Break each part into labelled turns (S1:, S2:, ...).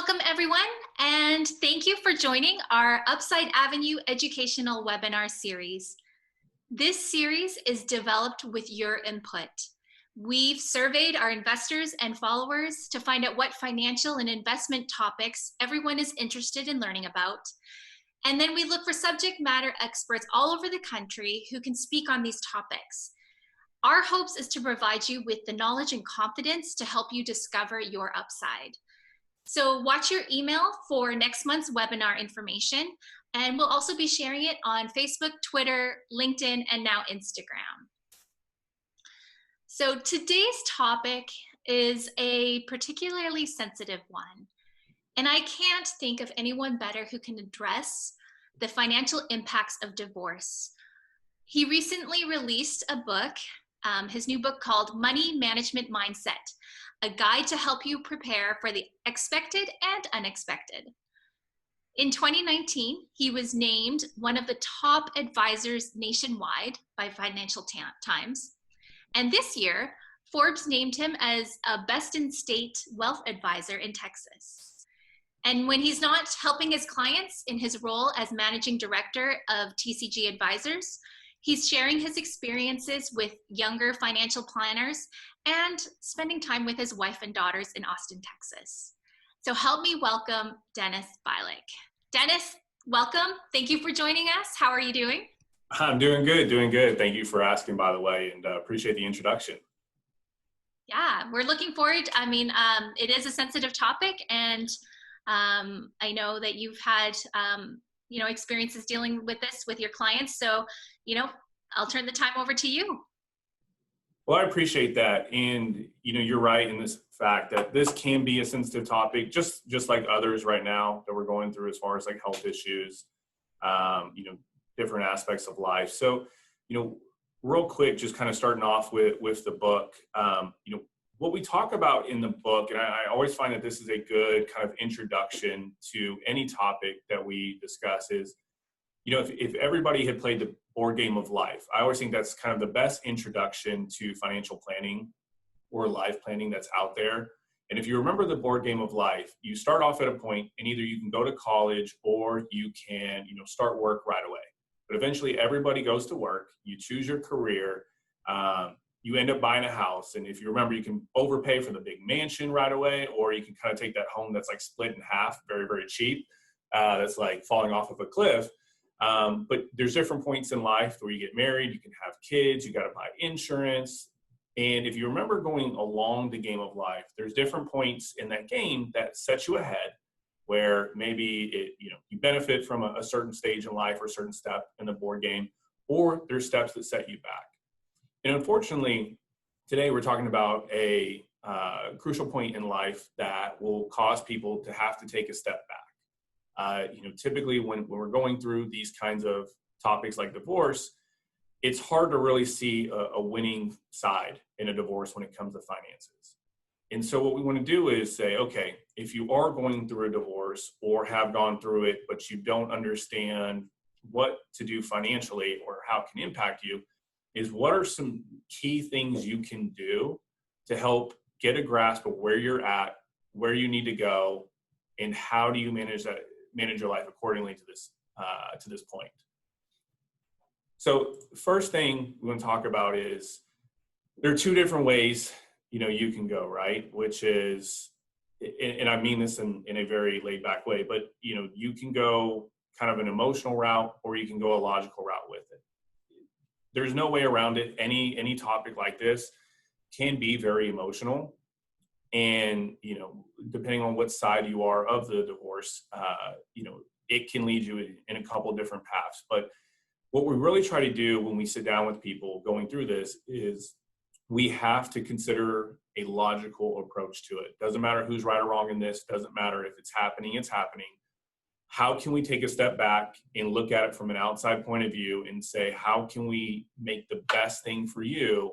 S1: Welcome everyone, and thank you for joining our Upside Avenue educational webinar series. This series is developed with your input. We've surveyed our investors and followers to find out what financial and investment topics everyone is interested in learning about. And then we look for subject matter experts all over the country who can speak on these topics. Our hopes is to provide you with the knowledge and confidence to help you discover your upside. So watch your email for next month's webinar information, and we'll also be sharing it on Facebook, Twitter, LinkedIn, and now Instagram. So today's topic is a particularly sensitive one, and I can't think of anyone better who can address the financial impacts of divorce. He recently released a book, his new book called Money Management Mindset, a guide to help you prepare for the expected and unexpected. In 2019, he was named one of the top advisors nationwide by Financial Times. And this year, Forbes named him as a best in state wealth advisor in Texas. And when he's not helping his clients in his role as managing director of TCG Advisors, he's sharing his experiences with younger financial planners and spending time with his wife and daughters in Austin, Texas. So help me welcome Dennis Bielik. Dennis, welcome. Thank you for joining us. How are you doing?
S2: I'm doing good, doing good. Thank you for asking, by the way, and appreciate the introduction.
S1: Yeah, we're looking forward. It is a sensitive topic, and I know that you've had experiences dealing with this with your clients. So, I'll turn the time over to you.
S2: Well, I appreciate that. And, you're right in this fact that this can be a sensitive topic, just like others right now that we're going through as far as like health issues, different aspects of life. So, real quick, just kind of starting off with the book, what we talk about in the book, and I always find that this is a good kind of introduction to any topic that we discuss is, if everybody had played the board game of life, I always think that's kind of the best introduction to financial planning or life planning that's out there. And if you remember the board game of life, you start off at a point and either you can go to college or you can, start work right away. But eventually everybody goes to work, you choose your career, you end up buying a house. And if you remember, you can overpay for the big mansion right away, or you can kind of take that home that's like split in half, very, very cheap. That's like falling off of a cliff. But there's different points in life where you get married, you can have kids, you got to buy insurance. And if you remember going along the game of life, there's different points in that game that set you ahead where maybe you benefit from a certain stage in life or a certain step in the board game, or there's steps that set you back. And unfortunately, today we're talking about a crucial point in life that will cause people to have to take a step back. Typically when we're going through these kinds of topics like divorce, it's hard to really see a winning side in a divorce when it comes to finances. And so what we want to do is say, okay, if you are going through a divorce or have gone through it, but you don't understand what to do financially or how it can impact you, is what are some key things you can do to help get a grasp of where you're at, where you need to go, and how do you manage your life accordingly to this point. So first thing we want to talk about is there are two different ways, you can go, right? Which is, and I mean this in a very laid back way, but you can go kind of an emotional route or you can go a logical route with it. There's no way around it. Any topic like this can be very emotional. And, depending on what side you are of the divorce, it can lead you in a couple of different paths. But what we really try to do when we sit down with people going through this is we have to consider a logical approach to it. Doesn't matter who's right or wrong in this. Doesn't matter if it's happening, it's happening. How can we take a step back and look at it from an outside point of view and say, how can we make the best thing for you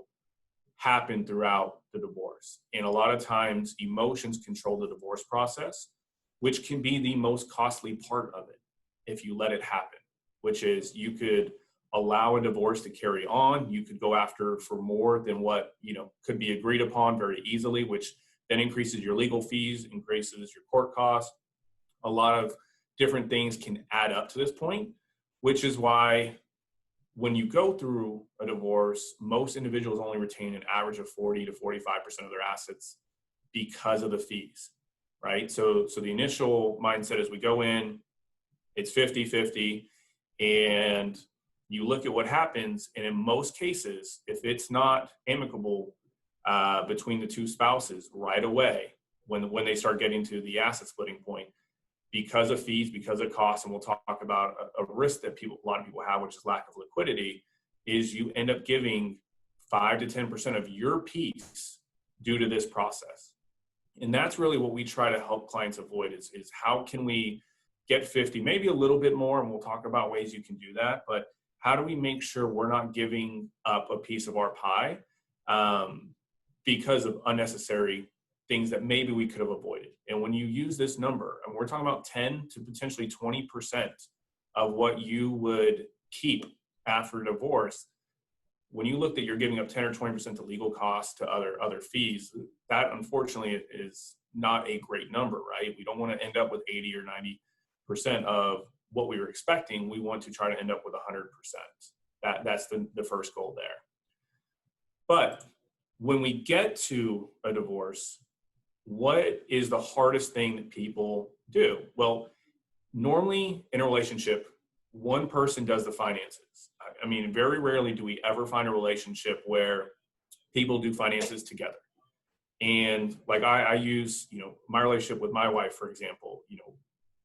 S2: happen throughout the divorce? And a lot of times emotions control the divorce process, which can be the most costly part of it if you let it happen, which is you could allow a divorce to carry on. You could go after for more than what could be agreed upon very easily, which then increases your legal fees, increases your court costs, a lot of different things can add up to this point, which is why when you go through a divorce, most individuals only retain an average of 40 to 45% of their assets because of the fees, right? So the initial mindset is we go in, it's 50-50, and you look at what happens, and in most cases, if it's not amicable between the two spouses right away, when they start getting to the asset splitting point, because of fees, because of costs, and we'll talk about a risk that a lot of people have, which is lack of liquidity, is you end up giving 5 to 10% of your piece due to this process. And that's really what we try to help clients avoid is how can we get 50, maybe a little bit more, and we'll talk about ways you can do that, but how do we make sure we're not giving up a piece of our pie because of unnecessary things that maybe we could have avoided. And when you use this number, and we're talking about 10 to potentially 20% of what you would keep after divorce, when you look that you're giving up 10 or 20% to legal costs, to other fees, that unfortunately is not a great number, right? We don't want to end up with 80 or 90% of what we were expecting. We want to try to end up with 100%. That's the first goal there. But when we get to a divorce, what is the hardest thing that people do? Well, normally in a relationship, one person does the finances. I mean, very rarely do we ever find a relationship where people do finances together. And like I use, my relationship with my wife, for example,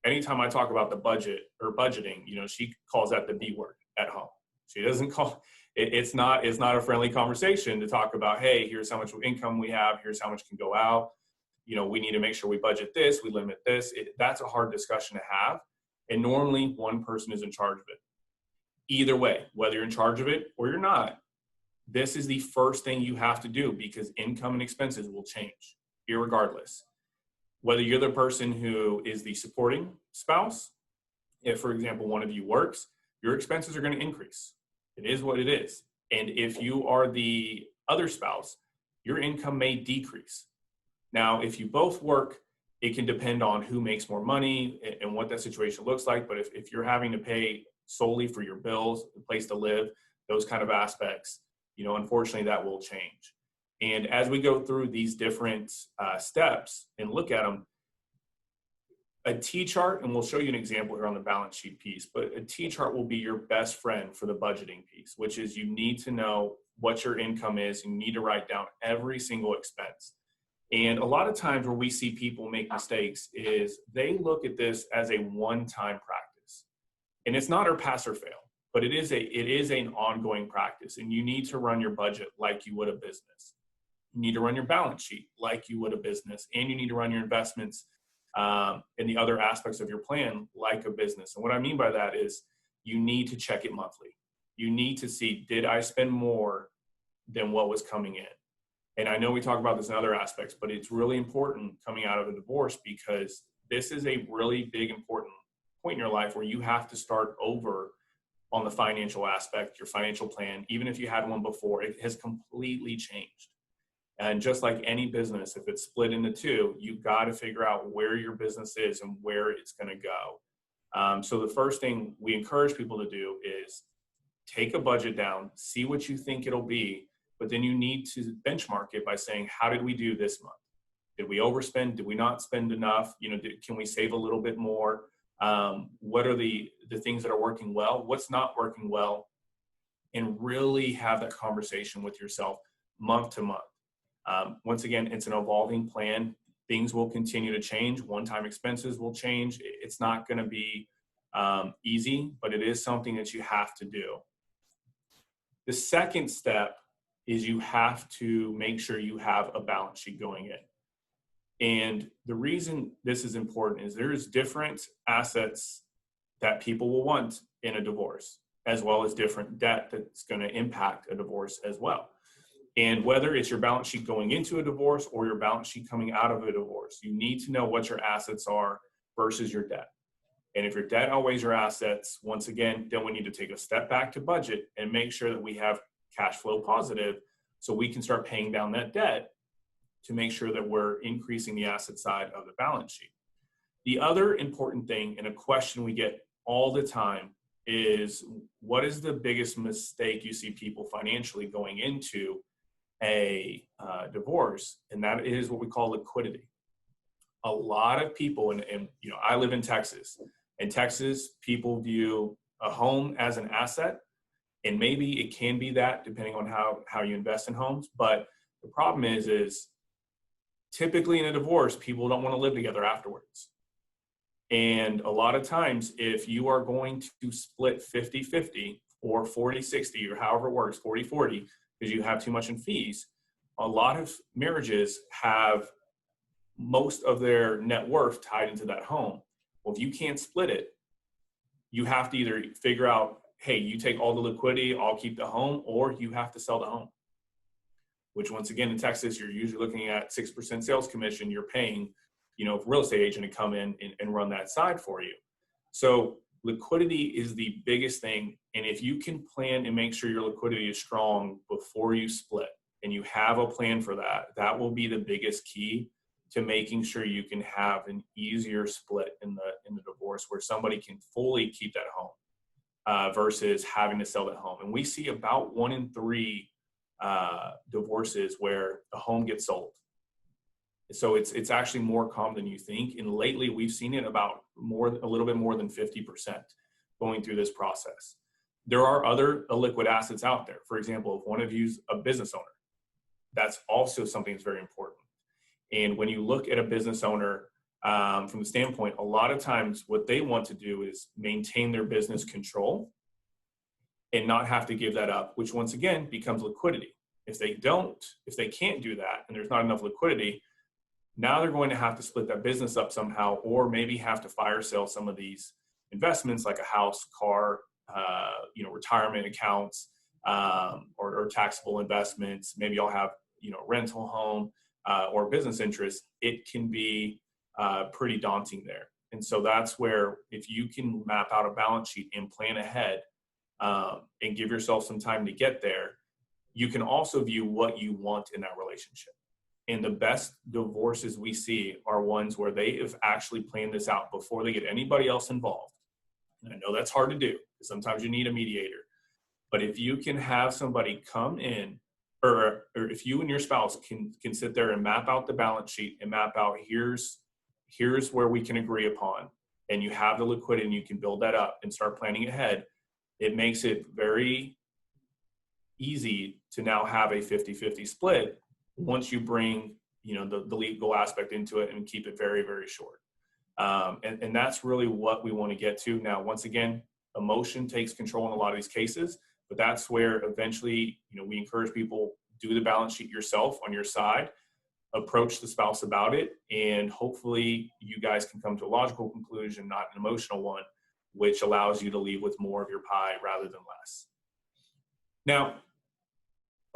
S2: anytime I talk about the budget or budgeting, she calls that the B word at home. She doesn't call it's not a friendly conversation to talk about, hey, here's how much income we have, here's how much can go out. We need to make sure we budget this, we limit this. That's a hard discussion to have. And normally one person is in charge of it. Either way, whether you're in charge of it or you're not, this is the first thing you have to do because income and expenses will change irregardless. Whether you're the person who is the supporting spouse, if, for example, one of you works, your expenses are going to increase. It is what it is. And if you are the other spouse, your income may decrease. Now, if you both work, it can depend on who makes more money and what that situation looks like. But if you're having to pay solely for your bills, the place to live, those kind of aspects, unfortunately that will change. And as we go through these different steps and look at them, a T-chart, and we'll show you an example here on the balance sheet piece, but a T-chart will be your best friend for the budgeting piece, which is you need to know what your income is. You need to write down every single expense. And a lot of times where we see people make mistakes is they look at this as a one-time practice. And it's not a pass or fail, but it is an ongoing practice. And you need to run your budget like you would a business. You need to run your balance sheet like you would a business. And you need to run your investments and the other aspects of your plan like a business. And what I mean by that is you need to check it monthly. You need to see, did I spend more than what was coming in? And I know we talk about this in other aspects, but it's really important coming out of a divorce because this is a really big, important point in your life where you have to start over on the financial aspect, your financial plan. Even if you had one before, it has completely changed. And just like any business, if it's split into two, you've got to figure out where your business is and where it's going to go. So the first thing we encourage people to do is take a budget down, see what you think it'll be, but then you need to benchmark it by saying, how did we do this month? Did we overspend? Did we not spend enough? Can we save a little bit more? What are the things that are working well? What's not working well? And really have that conversation with yourself month to month. Once again, it's an evolving plan. Things will continue to change. One-time expenses will change. It's not going to be easy, but it is something that you have to do. The second step is you have to make sure you have a balance sheet going in. And the reason this is important is there's different assets that people will want in a divorce, as well as different debt that's going to impact a divorce as well. And whether it's your balance sheet going into a divorce or your balance sheet coming out of a divorce, you need to know what your assets are versus your debt. And if your debt outweighs your assets, once again, then we need to take a step back to budget and make sure that we have cash flow positive so we can start paying down that debt to make sure that we're increasing the asset side of the balance sheet. The other important thing, and a question we get all the time, is what is the biggest mistake you see people financially going into a divorce? And that is what we call liquidity. A lot of people, and I live in Texas. In Texas, people view a home as an asset, and maybe it can be that depending on how you invest in homes. But the problem is typically in a divorce, people don't want to live together afterwards. And a lot of times, if you are going to split 50-50 or 40-60 or however it works, 40-40, because you have too much in fees, a lot of marriages have most of their net worth tied into that home. Well, if you can't split it, you have to either figure out, hey, you take all the liquidity, I'll keep the home, or you have to sell the home. Which once again, in Texas, you're usually looking at 6% sales commission you're paying, real estate agent to come in and run that side for you. So liquidity is the biggest thing. And if you can plan and make sure your liquidity is strong before you split, and you have a plan for that, that will be the biggest key to making sure you can have an easier split in the divorce, where somebody can fully keep that home versus having to sell that home. And we see about 1 in 3 divorces where the home gets sold. So it's actually more common than you think. And lately we've seen it about a little bit more than 50% going through this process. There are other illiquid assets out there. For example, if one of you's a business owner, that's also something that's very important. And when you look at a business owner from the standpoint, a lot of times what they want to do is maintain their business control and not have to give that up, which once again becomes liquidity. If they can't do that and there's not enough liquidity, now they're going to have to split that business up somehow, or maybe have to fire sale some of these investments like a house, car, retirement accounts, or taxable investments. Maybe you'll have, rental home or business interests. It can be pretty daunting there. And so that's where, if you can map out a balance sheet and plan ahead and give yourself some time to get there, you can also view what you want in that relationship. And the best divorces we see are ones where they have actually planned this out before they get anybody else involved. And I know that's hard to do, because sometimes you need a mediator. But if you can have somebody come in, or if you and your spouse can sit there and map out the balance sheet and map out, here's where we can agree upon, and you have the liquidity and you can build that up and start planning ahead, it makes it very easy to now have a 50-50 split once you bring, the legal aspect into it and keep it very, very short. And that's really what we want to get to. Now, once again, emotion takes control in a lot of these cases, but that's where eventually, we encourage people, do the balance sheet yourself on your side, approach the spouse about it, and hopefully you guys can come to a logical conclusion, not an emotional one, which allows you to leave with more of your pie rather than less. Now,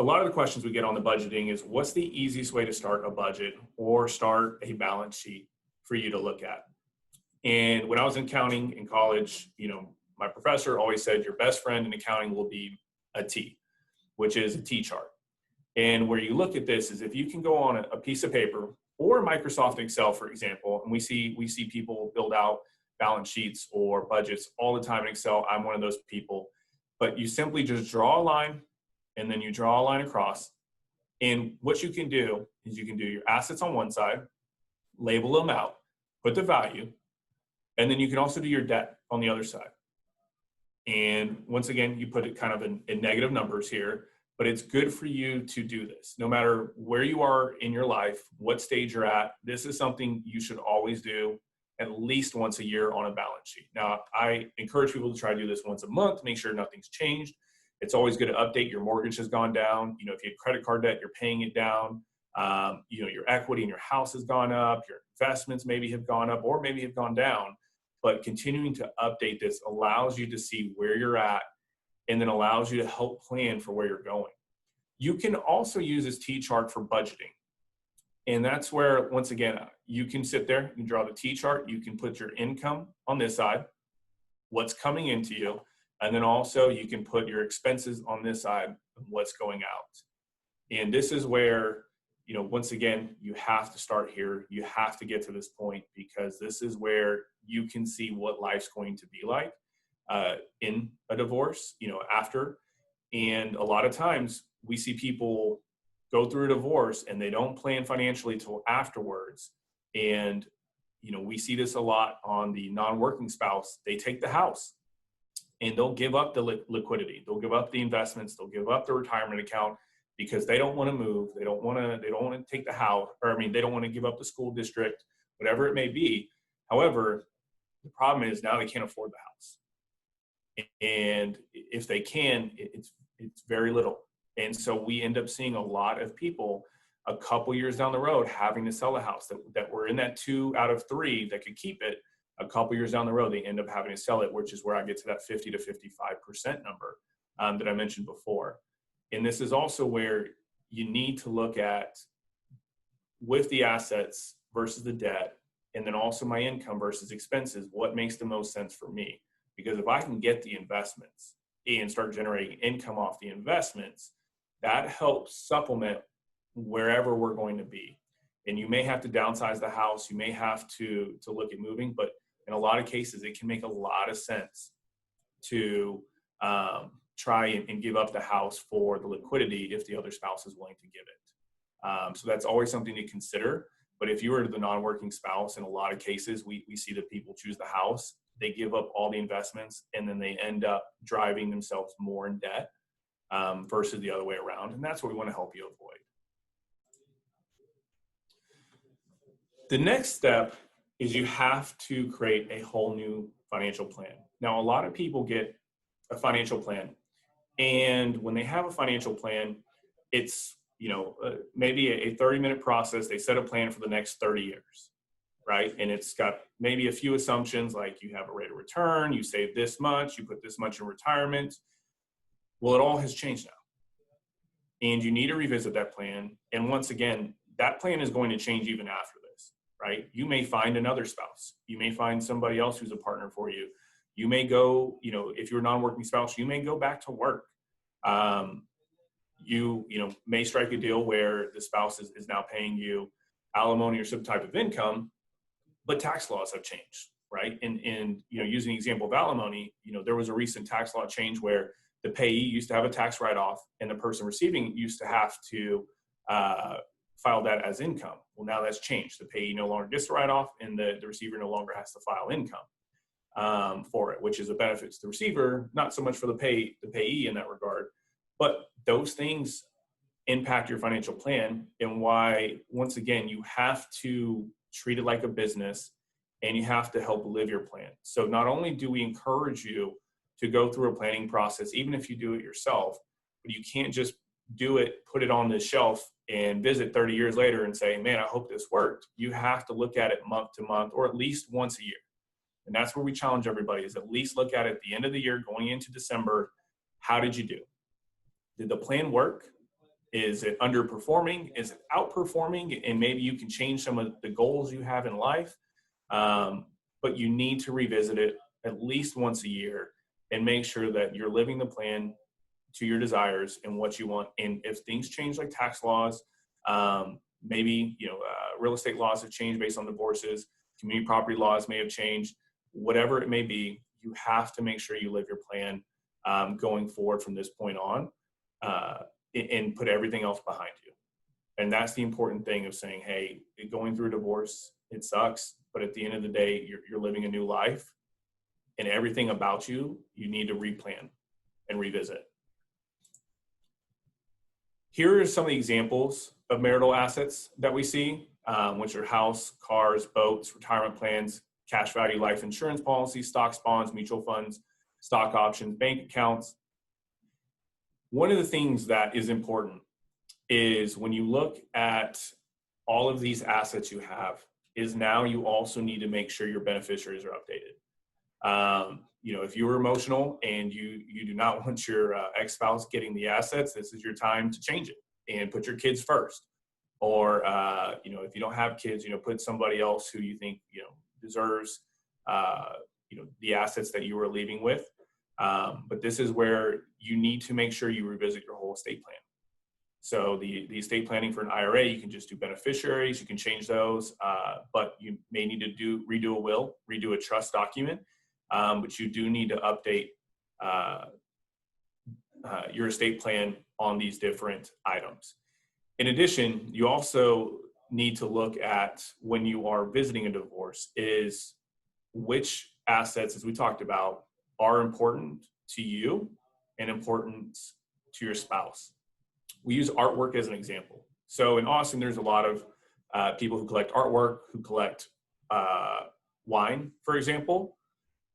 S2: a lot of the questions we get on the budgeting is, what's the easiest way to start a budget or start a balance sheet for you to look at? And when I was in accounting in college, my professor always said your best friend in accounting will be a T, which is a T chart. And where you look at this is, if you can go on a piece of paper or Microsoft Excel, for example, and we see people build out balance sheets or budgets all the time in Excel. I'm one of those people. But you simply just draw a line, and then you draw a line across. And what you can do is you can do your assets on one side, label them out, put the value, and then you can also do your debt on the other side. And once again, you put it kind of in negative numbers here, but it's good for you to do this. No matter where you are in your life, what stage you're at, this is something you should always do at least once a year on a balance sheet. Now, I encourage people to try to do this once a month, make sure nothing's changed. It's always good to update. Your mortgage has gone down. If you have credit card debt, you're paying it down. Your equity in your house has gone up. Your investments maybe have gone up or maybe have gone down. But continuing to update this allows you to see where you're at, and then allows you to help plan for where you're going. You can also use this T chart for budgeting. And that's where, once again, you can sit there, you can draw the T chart, you can put your income on this side, what's coming into you, and then also you can put your expenses on this side, what's going out. And this is where once again, you have to start here. You have to get to this point, because this is where you can see what life's going to be like in a divorce, after. And a lot of times we see people go through a divorce and they don't plan financially till afterwards. And, we see this a lot on the non-working spouse. They take the house and they'll give up the liquidity. They'll give up the investments. They'll give up the retirement account, because they don't want to move. They don't want to take the house, they don't want to give up the school district, whatever it may be. However, the problem is now they can't afford the house. And if they can, it's very little. And so we end up seeing a lot of people a couple years down the road having to sell a house that were in that 2 out of 3 that could keep it. A couple years down the road, they end up having to sell it, which is where I get to that 50 to 55% number that I mentioned before. And this is also where you need to look at, with the assets versus the debt, and then also my income versus expenses, what makes the most sense for me? Because if I can get the investments and start generating income off the investments, that helps supplement wherever we're going to be. And you may have to downsize the house, you may have to look at moving, but in a lot of cases, it can make a lot of sense to try and give up the house for the liquidity if the other spouse is willing to give it. So that's always something to consider. But if you are the non-working spouse, in a lot of cases, we see that people choose the house, they give up all the investments, and then they end up driving themselves more in debt versus the other way around. And that's what we want to help you avoid. The next step is you have to create a whole new financial plan. Now, a lot of people get a financial plan, and when they have a financial plan, it's maybe a 30-minute process. They set a plan for the next 30 years, right? And it's got maybe a few assumptions, like you have a rate of return, you save this much, you put this much in retirement. Well, it all has changed now, and you need to revisit that plan. And once again, that plan is going to change even after this, right? You may find another spouse. You may find somebody else who's a partner for you. You may go, if you're a non-working spouse, you may go back to work. You may strike a deal where the spouse is now paying you alimony or some type of income, but tax laws have changed, right? And using the example of alimony, there was a recent tax law change where the payee used to have a tax write-off, and the person receiving used to have to file that as income. Well, now that's changed. The payee no longer gets the write-off, and the receiver no longer has to file income for it, which is a benefit to the receiver, not so much for the payee in that regard. But those things impact your financial plan, and why, once again, you have to treat it like a business, and you have to help live your plan. So not only do we encourage you to go through a planning process, even if you do it yourself, but you can't just do it, put it on the shelf, and visit 30 years later and say, man, I hope this worked. You have to look at it month to month, or at least once a year. And that's where we challenge everybody, is at least look at it at the end of the year, going into December. How did you do? Did the plan work? Is it underperforming? Is it outperforming? And maybe you can change some of the goals you have in life. But you need to revisit it at least once a year and make sure that you're living the plan to your desires and what you want. And if things change, like tax laws, maybe real estate laws have changed based on divorces, community property laws may have changed, whatever it may be, you have to make sure you live your plan going forward from this point on, and put everything else behind you. And that's the important thing of saying, hey, going through a divorce, it sucks, but at the end of the day, you're living a new life, and everything about you need to replan and revisit. Here are some of the examples of marital assets that we see, which are house, cars, boats, retirement plans, cash value life insurance policies, stocks, bonds, mutual funds, stock options, bank accounts. One of the things that is important is when you look at all of these assets you have, is now you also need to make sure your beneficiaries are updated. If you were emotional and you do not want your ex-spouse getting the assets, this is your time to change it and put your kids first. Or, if you don't have kids, put somebody else who you think, deserves, the assets that you were leaving with. But this is where you need to make sure you revisit your whole estate plan. So the estate planning for an IRA, you can just do beneficiaries, you can change those, but you may need to redo a will, redo a trust document, but you do need to update your estate plan on these different items. In addition, you also need to look at, when you are visiting a divorce, is which assets, as we talked about, are important to you and important to your spouse. We use artwork as an example. So in Austin, there's a lot of people who collect artwork, who collect wine, for example.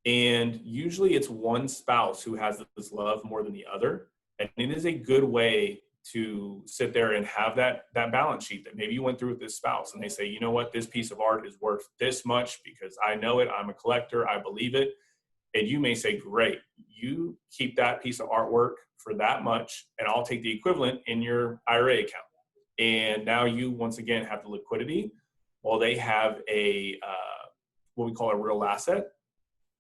S2: And usually it's one spouse who has this love more than the other. And it is a good way to sit there and have that balance sheet that maybe you went through with this spouse, and they say, you know what, this piece of art is worth this much because I know it, I'm a collector, I believe it. And you may say, great, you keep that piece of artwork for that much, and I'll take the equivalent in your IRA account. And now you, once again, have the liquidity, while they have a what we call a real asset,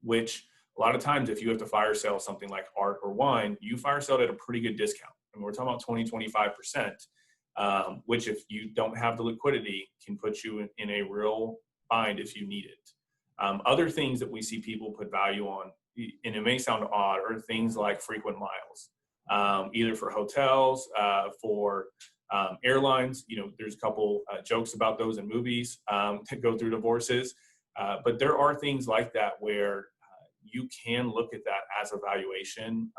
S2: which a lot of times if you have to fire sale something like art or wine, you fire sale it at a pretty good discount. And we're talking about 20-25%, which if you don't have the liquidity can put you in a real bind if you need it. Other things that we see people put value on, and it may sound odd, are things like frequent miles, either for hotels, for airlines. You know, there's a couple jokes about those in movies that go through divorces. But there are things like that where you can look at that as a valuation,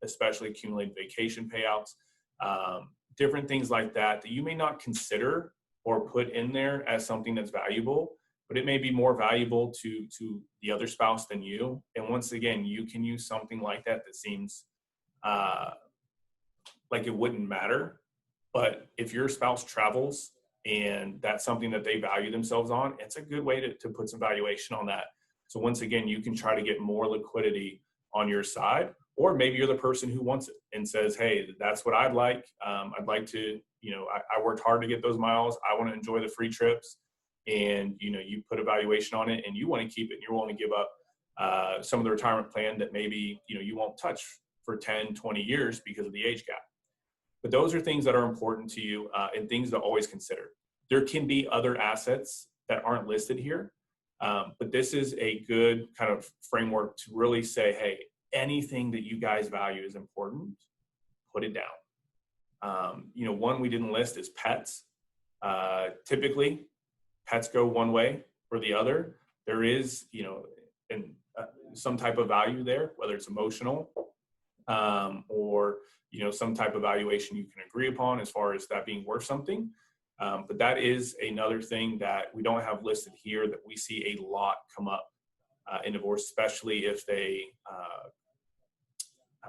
S2: especially accumulated vacation payouts, different things like that you may not consider or put in there as something that's valuable, but it may be more valuable to the other spouse than you. And once again, you can use something like that seems like it wouldn't matter. But if your spouse travels and that's something that they value themselves on, it's a good way to put some valuation on that. So once again, you can try to get more liquidity on your side, or maybe you're the person who wants it and says, hey, that's what I'd like. I'd like to, I worked hard to get those miles. I want to enjoy the free trips. And, you put a valuation on it and you want to keep it, and you're willing to give up some of the retirement plan that maybe, you won't touch for 10, 20 years because of the age gap. But those are things that are important to you and things to always consider. There can be other assets that aren't listed here, but this is a good kind of framework to really say, hey, anything that you guys value is important, put it down. One we didn't list is pets. Typically, pets go one way or the other. There is, some type of value there, whether it's emotional or, some type of valuation you can agree upon as far as that being worth something. But that is another thing that we don't have listed here that we see a lot come up in divorce, especially if they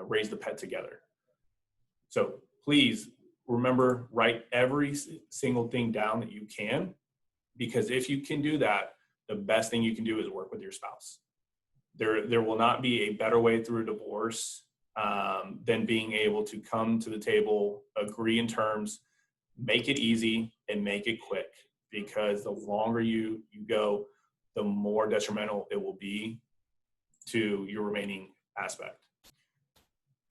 S2: raise the pet together. So please remember, write every single thing down that you can, because if you can do that, the best thing you can do is work with your spouse. There will not be a better way through a divorce than being able to come to the table, agree in terms, make it easy, and make it quick. Because the longer you go, the more detrimental it will be to your remaining aspect.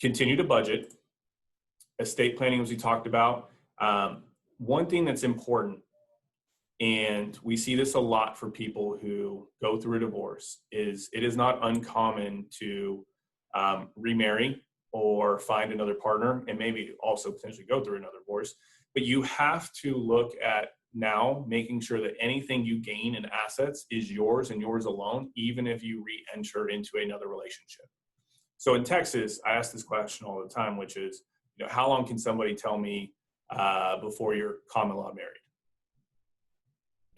S2: Continue to budget. Estate planning, as we talked about. One thing that's important, and we see this a lot for people who go through a divorce, is it is not uncommon to remarry or find another partner, and maybe also potentially go through another divorce. But you have to look at now making sure that anything you gain in assets is yours and yours alone, even if you re-enter into another relationship. So in Texas, I ask this question all the time, which is, how long can somebody tell me before you're common law married?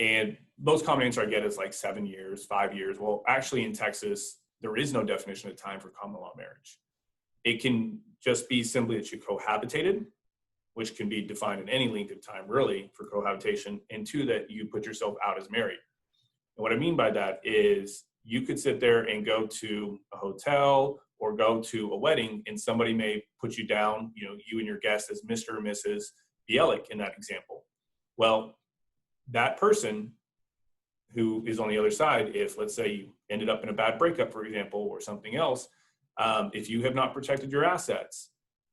S2: And most common answer I get is like 7 years, 5 years. Well, actually in Texas, there is no definition of time for common law marriage. It can just be simply that you cohabitated, which can be defined in any length of time really for cohabitation, and 2, that you put yourself out as married. And what I mean by that is you could sit there and go to a hotel or go to a wedding, and somebody may put you down, you and your guest, as Mr. or Mrs. Bielik in that example. Well, that person who is on the other side, if let's say you ended up in a bad breakup, for example, or something else, if you have not protected your assets,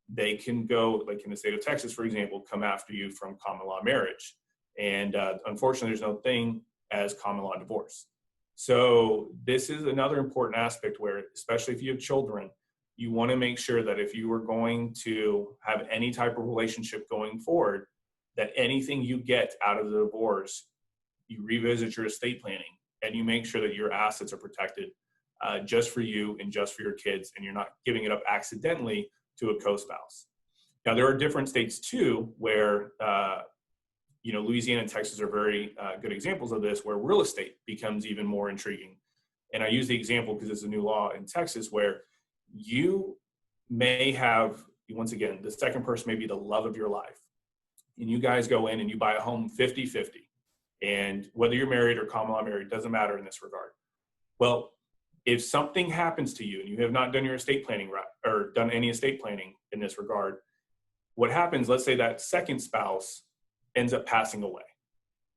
S2: they can go, like in the state of Texas, for example, come after you from common law marriage. And unfortunately, there's no thing as common law divorce. So this is another important aspect where, especially if you have children, you want to make sure that if you are going to have any type of relationship going forward, that anything you get out of the divorce, you revisit your estate planning and you make sure that your assets are protected just for you and just for your kids, and you're not giving it up accidentally to a co-spouse. Now, there are different states too where, Louisiana and Texas are very good examples of this, where real estate becomes even more intriguing. And I use the example because it's a new law in Texas where you may have, once again, the second person may be the love of your life. And you guys go in and you buy a home 50-50. And whether you're married or common law married, doesn't matter in this regard. Well, if something happens to you and you have not done your estate planning or done any estate planning in this regard, what happens, let's say that second spouse ends up passing away.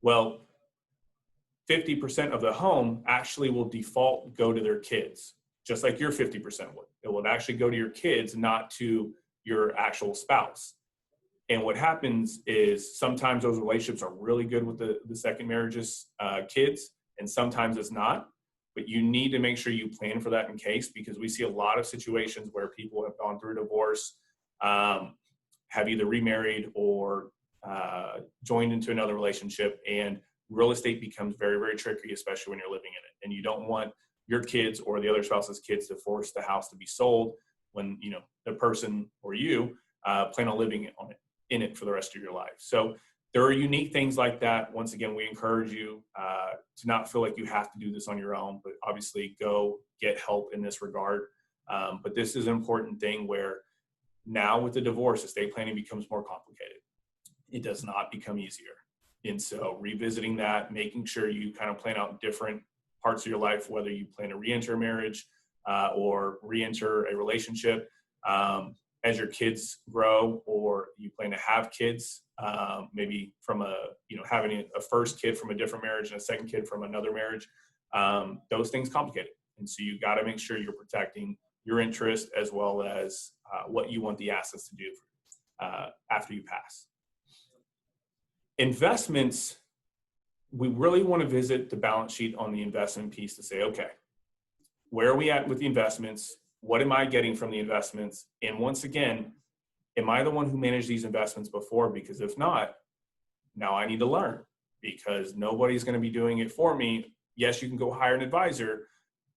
S2: Well, 50% of the home actually will default go to their kids, just like your 50% would. It will actually go to your kids, not to your actual spouse. And what happens is sometimes those relationships are really good with the second marriage's kids, and sometimes it's not. But you need to make sure you plan for that in case, because we see a lot of situations where people have gone through a divorce, have either remarried or joined into another relationship, and real estate becomes very, very tricky, especially when you're living in it. And you don't want your kids or the other spouse's kids to force the house to be sold when the person or you plan on living in it for the rest of your life. So there are unique things like that. Once again, we encourage you to not feel like you have to do this on your own, but obviously go get help in this regard. But this is an important thing where now with the divorce, estate planning becomes more complicated. It does not become easier. And so revisiting that, making sure you kind of plan out different parts of your life, whether you plan to re-enter a marriage or re-enter a relationship as your kids grow, or you plan to have kids, maybe from having a first kid from a different marriage and a second kid from another marriage. Those things complicated. And so you got to make sure you're protecting your interest as well as what you want the assets to do after you pass. Investments, we really want to visit the balance sheet on the investment piece to say, okay, where are we at with the investments? What am I getting from the investments? And once again, am I the one who managed these investments before? Because if not, now I need to learn, because nobody's going to be doing it for me. Yes, you can go hire an advisor,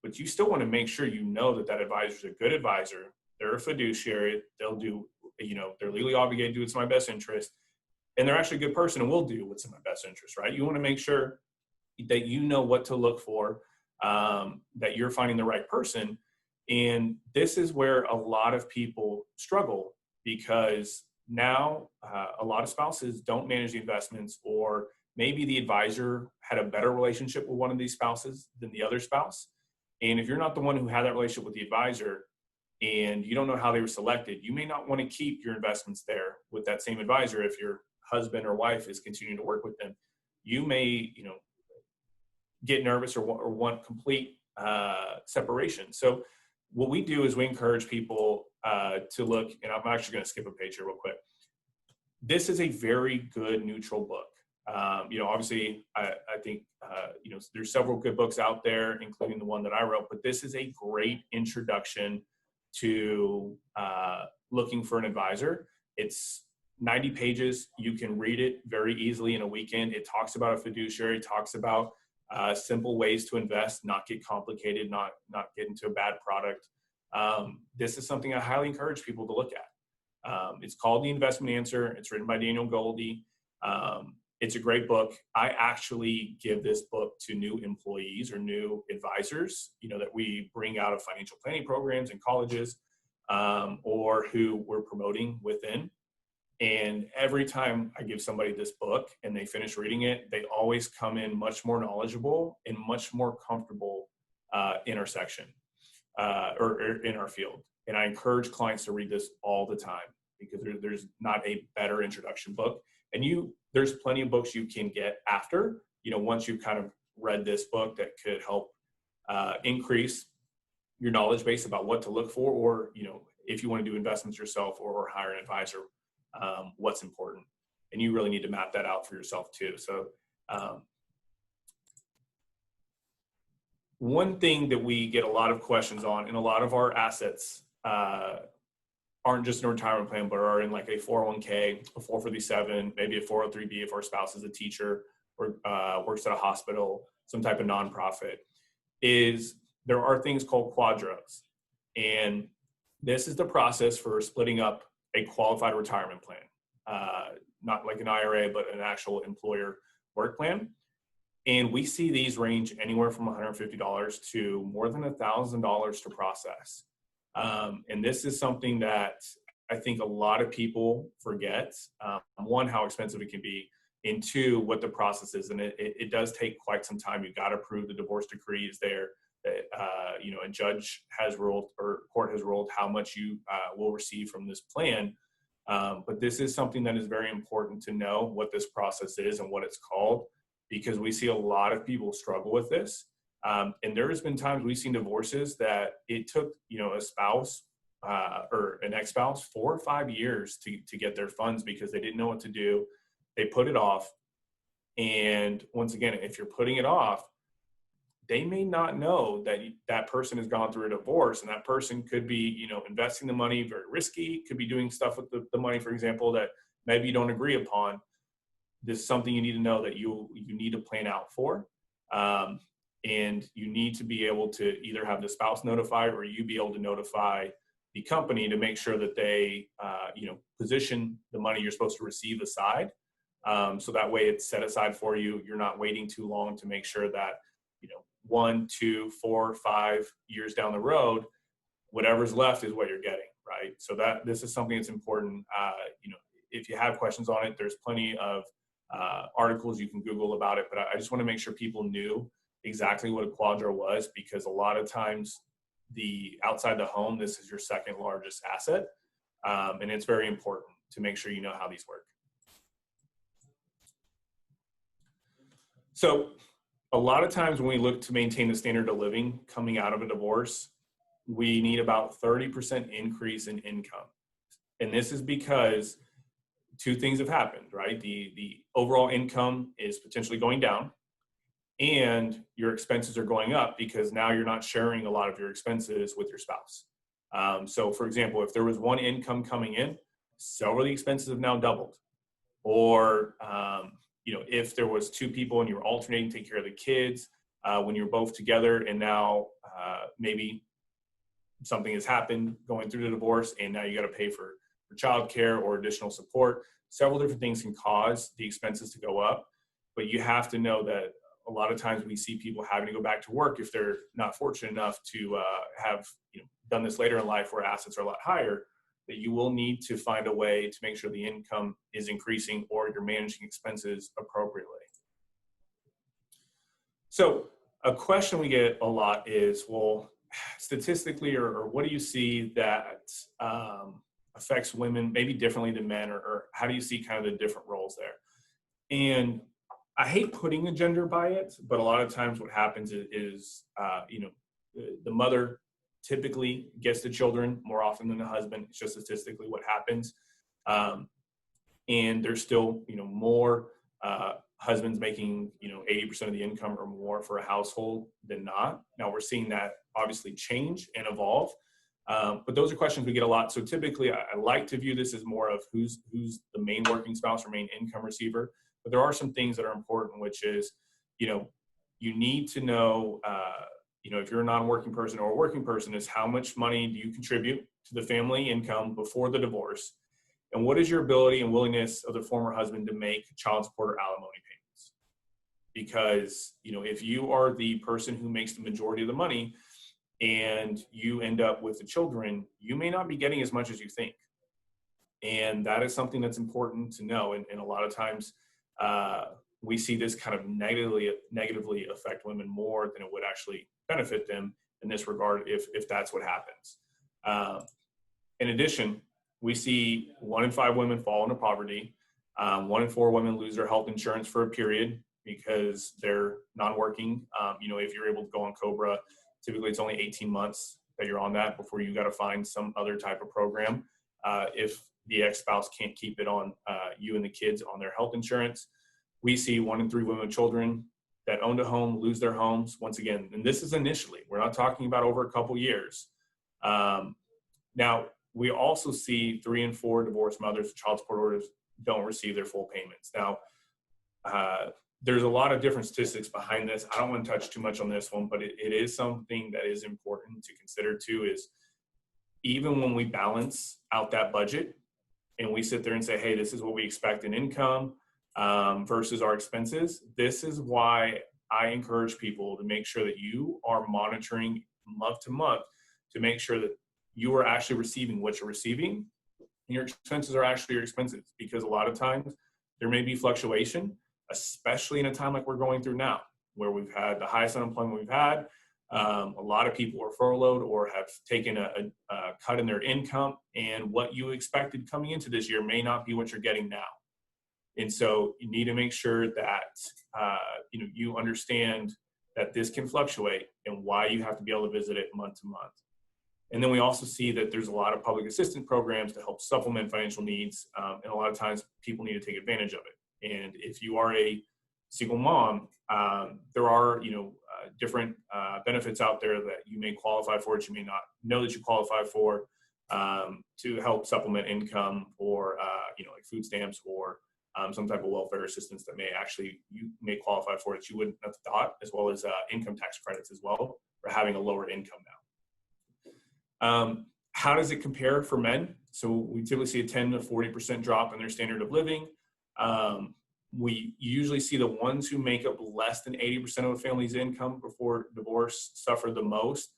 S2: but you still want to make sure you know that advisor is a good advisor. They're a fiduciary. They'll do, they're legally obligated to do what's in my best interest. And they're actually a good person and will do what's in my best interest, right? You want to make sure that you know what to look for, that you're finding the right person. And this is where a lot of people struggle, because now a lot of spouses don't manage the investments, or maybe the advisor had a better relationship with one of these spouses than the other spouse. And if you're not the one who had that relationship with the advisor and you don't know how they were selected, you may not want to keep your investments there with that same advisor. If your husband or wife is continuing to work with them, you may, get nervous or want complete separation. So what we do is we encourage people to look, and I'm actually going to skip a page here real quick. This is a very good neutral book. Obviously, I think, there's several good books out there, including the one that I wrote, but this is a great introduction to looking for an advisor. It's 90 pages. You can read it very easily in a weekend. It talks about a fiduciary, talks about simple ways to invest, not get complicated, not get into a bad product. This is something I highly encourage people to look at. It's called The Investment Answer. It's written by Daniel Goldie. It's a great book. I actually give this book to new employees or new advisors, that we bring out of financial planning programs in colleges, or who we're promoting within. And every time I give somebody this book and they finish reading it, they always come in much more knowledgeable and much more comfortable in our section or in our field. And I encourage clients to read this all the time, because there's not a better introduction book. And there's plenty of books you can get after, once you've kind of read this book, that could help increase your knowledge base about what to look for, or, if you want to do investments yourself or hire an advisor, what's important. And you really need to map that out for yourself too. So one thing that we get a lot of questions on, and a lot of our assets aren't just in a retirement plan, but are in like a 401k, a 457, maybe a 403b if our spouse is a teacher or works at a hospital, some type of nonprofit, is there are things called quadros. And this is the process for splitting up a qualified retirement plan, not like an IRA, but an actual employer work plan. And we see these range anywhere from $150 to more than $1,000 to process. And this is something that I think a lot of people forget. One, how expensive it can be, and two, what the process is. And it does take quite some time. You've got to prove the divorce decree is there, that a judge has ruled or court has ruled how much you will receive from this plan. But this is something that is very important to know what this process is and what it's called, because we see a lot of people struggle with this. And there has been times we've seen divorces that it took, a spouse or an ex-spouse 4 or 5 years to get their funds because they didn't know what to do. They put it off. And once again, if you're putting it off, they may not know that that person has gone through a divorce, and that person could be, investing the money very risky, could be doing stuff with the money, for example, that maybe you don't agree upon. This is something you need to know that you need to plan out for. And you need to be able to either have the spouse notified or you be able to notify the company to make sure that they, position the money you're supposed to receive aside. So that way it's set aside for you. You're not waiting too long to make sure that, 1, 2, 4, 5 years down the road, whatever's left is what you're getting, right? So that this is something that's important. If you have questions on it, there's plenty of articles you can Google about it, but I just want to make sure people knew exactly what a quadro was, because a lot of times outside the home, this is your second largest asset. And it's very important to make sure you know how these work. So a lot of times when we look to maintain the standard of living coming out of a divorce, we need about 30% increase in income. And this is because two things have happened, right? The overall income is potentially going down, and your expenses are going up because now you're not sharing a lot of your expenses with your spouse. So for example, if there was one income coming in, several of the expenses have now doubled. Or, if there was two people and you were alternating to take care of the kids when you're both together, and now maybe something has happened going through the divorce, and now you got to pay for childcare or additional support. Several different things can cause the expenses to go up, but you have to know that a lot of times we see people having to go back to work if they're not fortunate enough to have done this later in life where assets are a lot higher, that you will need to find a way to make sure the income is increasing or you're managing expenses appropriately. So a question we get a lot is, well, statistically, or what do you see that affects women maybe differently than men, or how do you see kind of the different roles there? And I hate putting a gender by it, but a lot of times what happens is the mother typically gets the children more often than the husband. It's just statistically what happens. And there's still, more husbands making, 80% of the income or more for a household than not. Now we're seeing that obviously change and evolve. But those are questions we get a lot. So typically I like to view this as more of who's the main working spouse or main income receiver. But there are some things that are important, which is, you need to know, if you're a non-working person or a working person, is how much money do you contribute to the family income before the divorce? And what is your ability and willingness of the former husband to make child support or alimony payments? Because, if you are the person who makes the majority of the money and you end up with the children, you may not be getting as much as you think. And that is something that's important to know. And a lot of times we see this kind of negatively affect women more than it would actually benefit them in this regard if that's what happens. In addition, we see 1 in 5 women fall into poverty. 1 in 4 women lose their health insurance for a period because they're non-working. If you're able to go on COBRA, typically it's only 18 months that you're on that before you got to find some other type of program. If the ex-spouse can't keep it on you and the kids on their health insurance. We see 1 in 3 women with children that owned a home lose their homes once again. And this is initially, we're not talking about over a couple years. Now, we also see 3 in 4 divorced mothers with child support orders don't receive their full payments. Now, there's a lot of different statistics behind this. I don't want to touch too much on this one, but it is something that is important to consider too, is even when we balance out that budget and we sit there and say, hey, this is what we expect in income versus our expenses, this is why I encourage people to make sure that you are monitoring month to month to make sure that you are actually receiving what you're receiving and your expenses are actually your expenses, because a lot of times there may be fluctuation, especially in a time like we're going through now, where we've had the highest unemployment we've had. A lot of people are furloughed or have taken a cut in their income, and what you expected coming into this year may not be what you're getting now. And so you need to make sure that you understand that this can fluctuate and why you have to be able to visit it month to month. And then we also see that there's a lot of public assistance programs to help supplement financial needs, and a lot of times people need to take advantage of it. And if you are a single mom, there are different benefits out there that you may qualify for, that you may not know that you qualify for, to help supplement income, or like food stamps, or some type of welfare assistance that you may qualify for that you wouldn't have thought, as well as income tax credits as well for having a lower income now. How does it compare for men? So we typically see a 10 to 40% drop in their standard of living. We usually see the ones who make up less than 80% of a family's income before divorce suffer the most.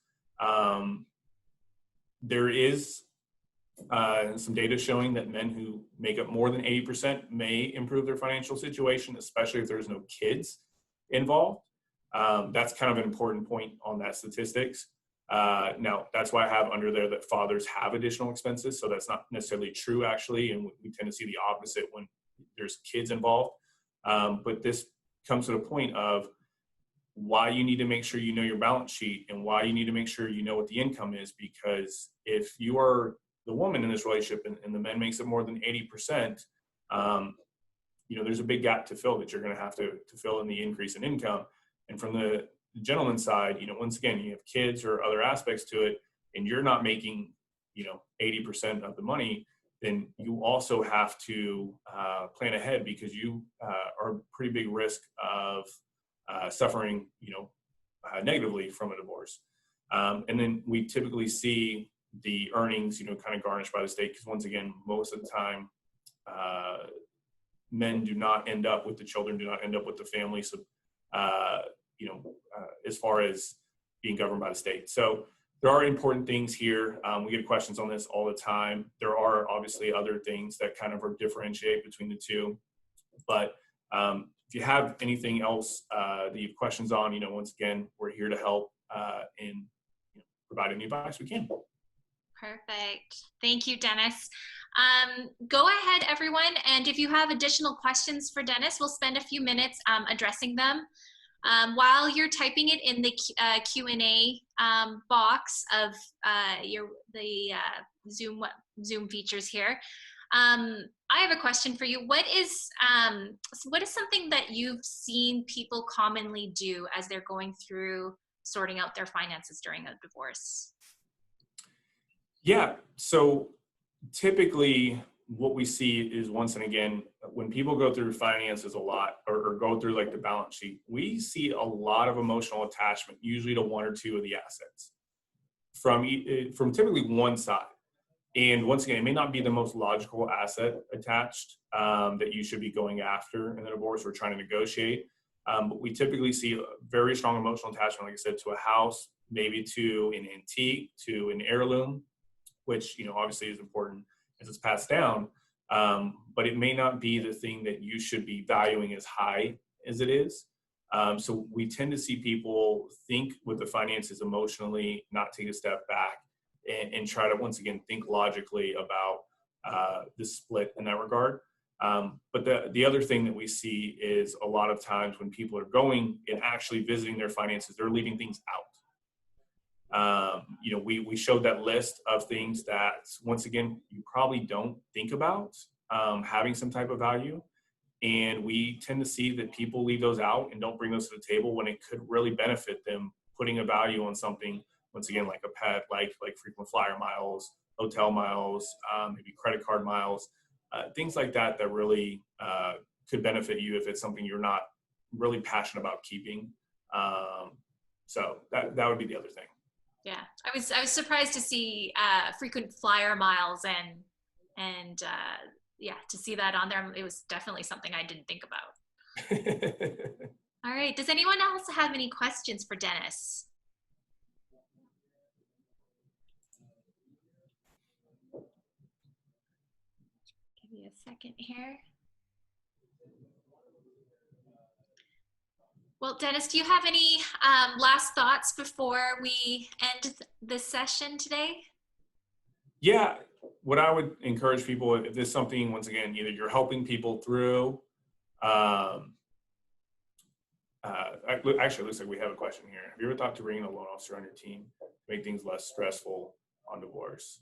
S2: There is some data showing that men who make up more than 80% may improve their financial situation, especially if there's no kids involved. That's kind of an important point on that statistics. Now, that's why I have under there that fathers have additional expenses. So that's not necessarily true, actually. And we tend to see the opposite when there's kids involved. But this comes to the point of why you need to make sure you know your balance sheet, and why you need to make sure you know what the income is. Because if you are the woman in this relationship and the man makes it more than 80%, there's a big gap to fill that you're going to have to fill in the increase in income. And from the gentleman's side, once again, you have kids or other aspects to it, and you're not making, 80% of the money, then you also have to plan ahead, because you are a pretty big risk of suffering, negatively from a divorce. And then we typically see the earnings, kind of garnished by the state, because once again, most of the time, men do not end up with the children, do not end up with the family. So, as far as being governed by the state. So there are important things here. We get questions on this all the time. There are obviously other things that kind of are differentiate between the two. But if you have anything else that you have questions on, once again, we're here to help and provide any advice we can.
S1: Perfect. Thank you, Dennis. Go ahead, everyone. And if you have additional questions for Dennis, we'll spend a few minutes addressing them. While you're typing it in the Q&A box of the Zoom features here, I have a question for you. What is something that you've seen people commonly do as they're going through sorting out their finances during a divorce?
S2: Yeah. So typically what we see is, once and again, when people go through finances a lot, or go through like the balance sheet, we see a lot of emotional attachment, usually to 1 or 2 of the assets from typically one side. And once again, it may not be the most logical asset attached that you should be going after in the divorce or trying to negotiate. But we typically see a very strong emotional attachment, like I said, to a house, maybe to an antique, to an heirloom, which, obviously is important as it's passed down, but it may not be the thing that you should be valuing as high as it is. So we tend to see people think with the finances emotionally, not take a step back and try to, once again, think logically about the split in that regard. But the other thing that we see is, a lot of times when people are going and actually visiting their finances, they're leaving things We showed that list of things that, once again, you probably don't think about having some type of value. And we tend to see that people leave those out and don't bring those to the table when it could really benefit them putting a value on something, once again, like a pet, like frequent flyer miles, hotel miles, maybe credit card miles, things like that that really could benefit you if it's something you're not really passionate about keeping. So that would be the other thing.
S1: Yeah, I was surprised to see frequent flyer miles and yeah, to see that on there. It was definitely something I didn't think about. All right, does anyone else have any questions for Dennis? Give me a second here. Well, Dennis, do you have any last thoughts before we end this session today?
S2: Yeah, what I would encourage people, if there's something, once again, either you're helping people through, actually, it looks like we have a question here. Have you ever thought to bring a loan officer on your team to make things less stressful on divorce?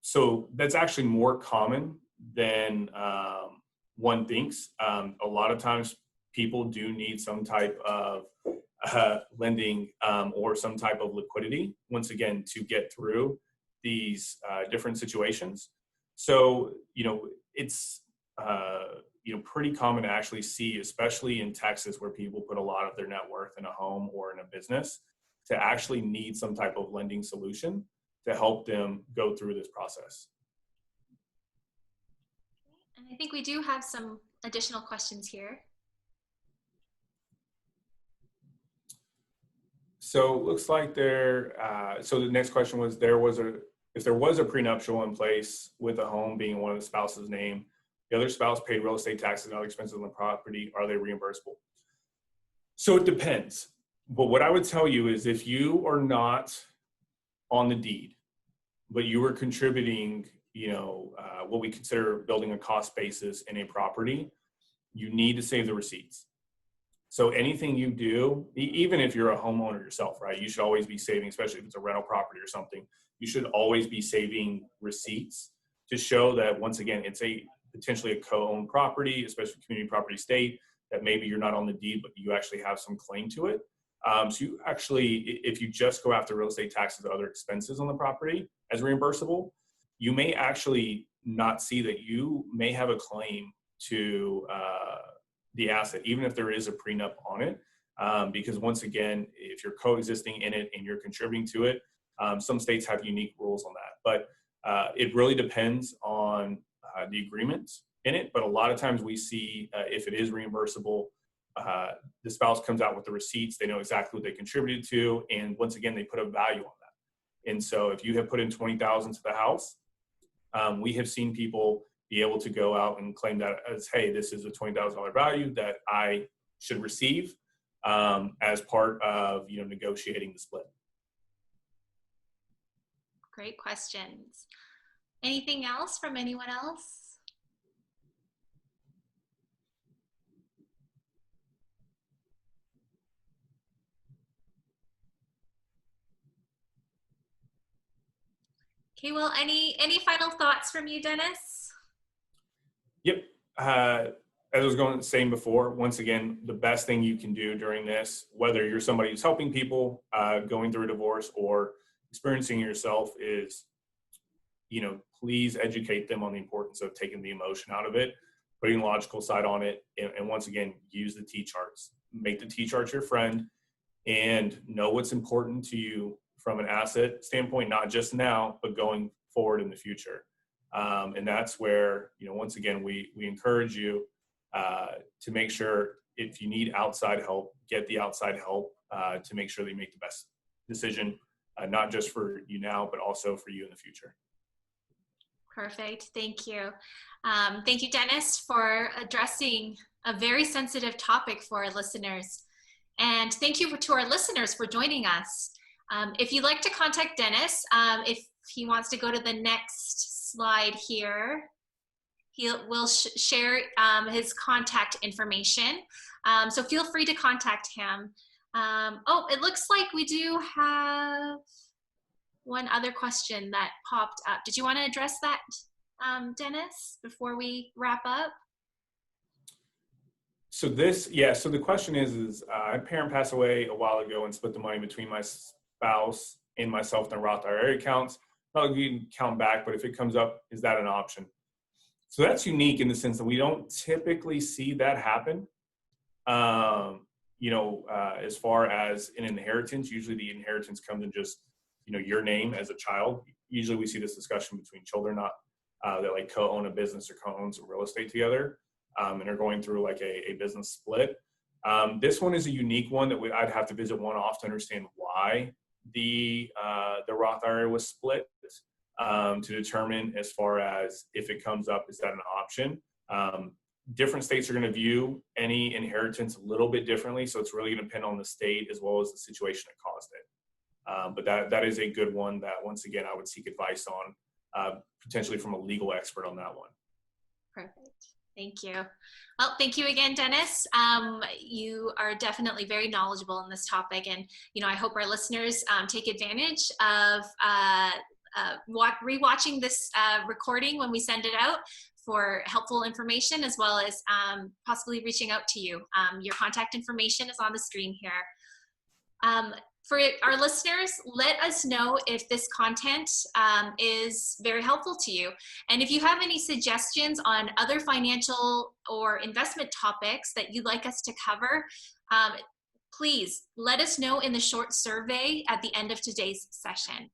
S2: So that's actually more common than one thinks. A lot of times people do need some type of lending or some type of liquidity, once again, to get through these different situations. So, it's, pretty common to actually see, especially in Texas, where people put a lot of their net worth in a home or in a business, to actually need some type of lending solution to help them go through this process.
S1: And I think we do have some additional questions here.
S2: So it looks like so the next question was, if there was a prenuptial in place with a home being one of the spouse's name, the other spouse paid real estate taxes and other expenses on the property, are they reimbursable? So it depends. But what I would tell you is, if you are not on the deed, but you are contributing, what we consider building a cost basis in a property, you need to save the receipts. So anything you do, even if you're a homeowner yourself, right, you should always be saving, especially if it's a rental property or something, you should always be saving receipts to show that, once again, it's potentially a co-owned property, especially community property state, that maybe you're not on the deed, but you actually have some claim to it. So you actually, if you just go after real estate taxes or other expenses on the property as reimbursable, you may actually not see that you may have a claim to the asset, even if there is a prenup on it. Because, once again, if you're coexisting in it and you're contributing to it, some states have unique rules on that. But it really depends on the agreement in it. But a lot of times we see, if it is reimbursable, the spouse comes out with the receipts. They know exactly what they contributed to, and once again, they put a value on that. And so if you have put in $20,000 to the house, we have seen people be able to go out and claim that as, hey, this is a $20,000 value that I should receive as part of negotiating the split.
S1: Great questions. Anything else from anyone else? Okay, well, any final thoughts from you, Dennis?
S2: Yep. As I was saying before, once again, the best thing you can do during this, whether you're somebody who's helping people going through a divorce or experiencing it yourself, is, please educate them on the importance of taking the emotion out of it, putting the logical side on it, and once again, use the T-charts. Make the T-charts your friend, and know what's important to you from an asset standpoint, not just now, but going forward in the future. And that's where, once again, we encourage you to make sure, if you need outside help, get the outside help to make sure that you make the best decision, not just for you now, but also for you in the future.
S1: Perfect. Thank you. Thank you, Dennis, for addressing a very sensitive topic for our listeners. And thank you to our listeners for joining us. If you'd like to contact Dennis, if he wants to go to the next slide here, will share his contact information. So feel free to contact him. Oh, it looks like we do have one other question that popped up. Did you want to address that, Dennis, before we wrap up?
S2: So so the question is a parent passed away a while ago and split the money between my spouse and myself in the Roth IRA accounts. Not you can count back, but if it comes up, is that an option? So that's unique in the sense that we don't typically see that happen. As far as an inheritance, usually the inheritance comes in just, your name as a child. Usually we see this discussion between children, not that like co-own a business or co-own some real estate together, and are going through like a business split. This one is a unique one that I'd have to visit one off to understand why the Roth IRA was split, to determine as far as if it comes up, is that an option? Different states are going to view any inheritance a little bit differently, so it's really going to depend on the state as well as the situation that caused it. But that is a good one that, once again, I would seek advice on, potentially from a legal expert on that one.
S1: Perfect. Thank you. Well, thank you again, Dennis. You are definitely very knowledgeable in this topic, and I hope our listeners take advantage of rewatching this recording when we send it out for helpful information, as well as possibly reaching out to you. Your contact information is on the screen here. For our listeners, let us know if this content is very helpful to you. And if you have any suggestions on other financial or investment topics that you'd like us to cover, please let us know in the short survey at the end of today's session.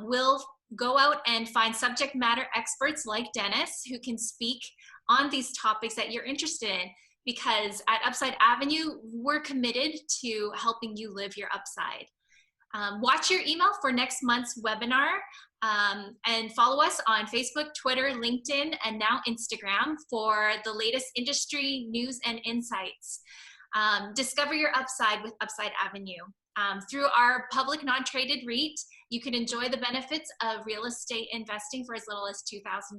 S1: We'll go out and find subject matter experts like Dennis who can speak on these topics that you're interested in, because at Upside Avenue, we're committed to helping you live your upside. Watch your email for next month's webinar, and follow us on Facebook, Twitter, LinkedIn, and now Instagram for the latest industry news and insights. Discover your upside with Upside Avenue. Through our public non-traded REIT, you can enjoy the benefits of real estate investing for as little as $2,000.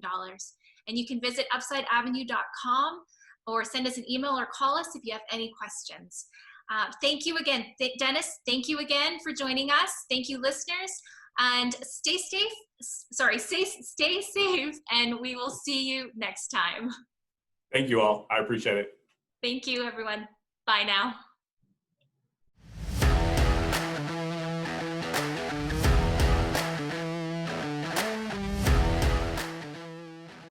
S1: And you can visit upsideavenue.com or send us an email or call us if you have any questions. Thank you again, Dennis. Thank you again for joining us. Thank you, listeners. And stay safe, and we will see you next time.
S2: Thank you all. I appreciate it.
S1: Thank you, everyone. Bye now.